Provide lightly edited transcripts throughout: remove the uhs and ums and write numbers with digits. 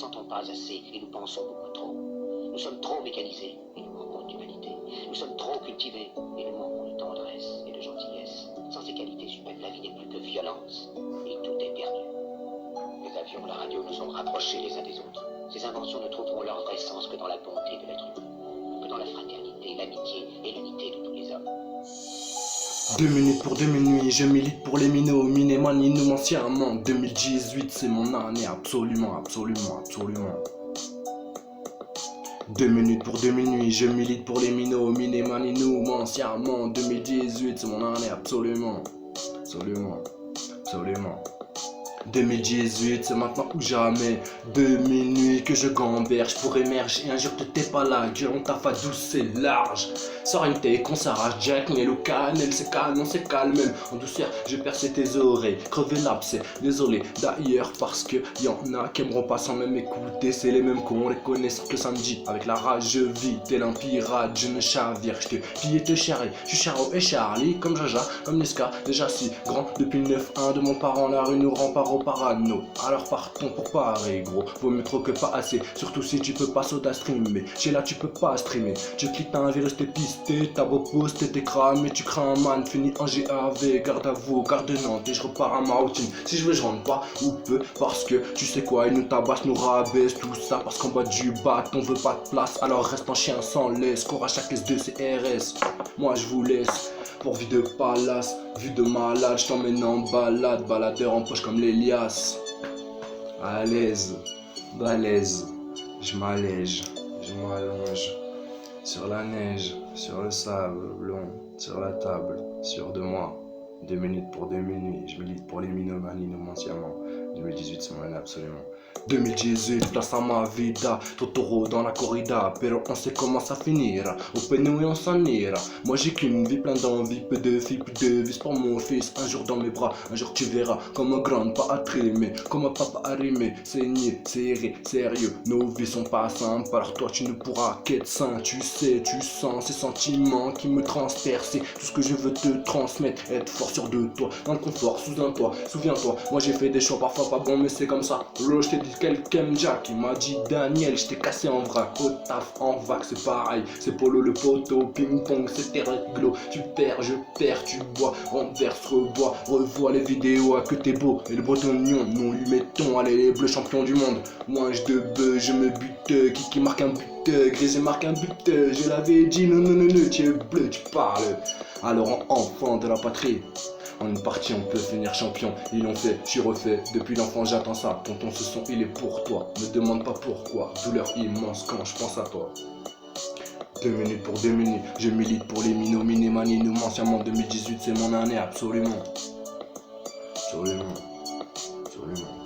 ressentons pas assez et nous pensons beaucoup trop. Nous sommes trop mécanisés et nous manquons d'humanité. Nous sommes trop cultivés et nous manquons de tendresse et de gentillesse. Sans ces qualités humaines, la vie n'est plus que violence et tout est perdu. Les avions, la radio nous ont rapprochés les uns des autres. Ces inventions ne trouveront leur vrai sens que dans la bonté de l'être humain, que dans la fraternité, l'amitié et l'unité de tous les hommes. 2 minutes pour 2 minuit, je milite pour les minots, minéman, anciennement. 2018, c'est mon année, absolument, absolument, absolument. 2 minutes pour 2 minuit, je milite pour les minots, minéman, anciennement. 2018, c'est mon année, absolument, absolument, absolument. 2018, c'est maintenant ou jamais. 2 minuit que je gamberge pour émerger. Un jour t'étais pas là, durant ta fa douce c'est large. Sors une thé, qu'on s'arrache, Jack, Niel ou cannelle, c'est calme, on s'est calme. En douceur, je percer tes oreilles, crever l'abcès. Désolé d'ailleurs, parce que y'en a qui aimeront pas sans même écouter. C'est les mêmes qu'on les connaît, sauf que samedi. Avec la rage, je vis, tel un pirate, je me chavire. Je te pille et te charrie. Je suis Charo et Charlie, comme Jaja, comme Niska. Déjà si grand depuis le 9-1 de mon parent, la rue nous rend par au parano. Alors partons pour Paris gros, vaut mieux trop que pas assez. Surtout si tu peux pas soda streamer. Chez là tu peux pas streamer. Tu cliques t'as un virus t'es pisté. T'as beau poster t'es cramé. Tu crains un man fini en GAV. Garde à vous, garde Nantes. Et je repars à ma routine. Si je veux je rentre pas ou peu. Parce que tu sais quoi, ils nous tabassent, nous rabaissent. Tout ça parce qu'en bas du bat on veut pas de place. Alors reste en chien sans laisse. Cours à chaque S2 CRS. Moi je vous laisse. Pour vie de palace, vue de malade, je t'emmène en balade, baladeur en poche comme l'Elias. À l'aise, balèze, je m'allège, je m'allonge. Sur la neige, sur le sable blond, sur la table, sûr de moi. 2 minutes pour 2 minuit, je milite pour les minomanes innocemment. 2018 c'est mon année absolument. 2018, place à ma vida, Totoro dans la corrida, pero on sait comment ça finira, au penou et on s'en ira. Moi j'ai qu'une vie, plein d'envie, peu de filles, plus de vis pour mon fils. Un jour dans mes bras, un jour tu verras, comme un grand pas à trimer, comme un papa à rimer, saigner, serré, sérieux. Nos vies sont pas simples, alors toi tu ne pourras qu'être sain. Tu sais, tu sens ces sentiments qui me transpercent, c'est tout ce que je veux te transmettre. Être fort sûr de toi, dans le confort, sous un toit, souviens-toi, moi j'ai fait des choix parfois pas bons mais c'est comme ça. Je t'ai dit quelqu'un Jack, il m'a dit Daniel, je t'ai cassé en vrac, au taf, en vac, c'est pareil, c'est Polo le poteau, ping-pong, c'était réglo, tu perds, je perds, tu bois, renverse, rebois, revois les vidéos, à que t'es beau, et le bretonnion, non lui mettons, allez les bleus champions du monde, mange de bœuf, je me bute, qui marque un but, Grisé marque un but, je l'avais dit, non, non, non, non, tu es bleu, tu parles, alors enfant de la patrie. En une partie on peut finir champion, ils l'ont fait, j'y refais, depuis l'enfant j'attends ça, tonton ce son il est pour toi, me demande pas pourquoi, douleur immense quand je pense à toi. 2 minutes pour 2 minutes, je milite pour les minots, minémani, nous mentionnement 2018 c'est mon année absolument. Absolument, absolument.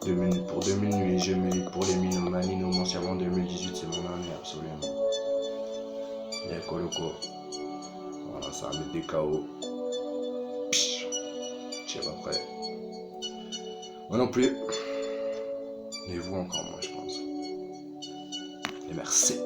2 minutes pour 2 minutes, je milite pour les minots, mani, nous mentionnement 2018 c'est mon année absolument. Y'a Koloko, voilà ça va mettre des KO. Je sais pas prêt. Moi non plus. Mais vous encore moins, je pense. Et merci.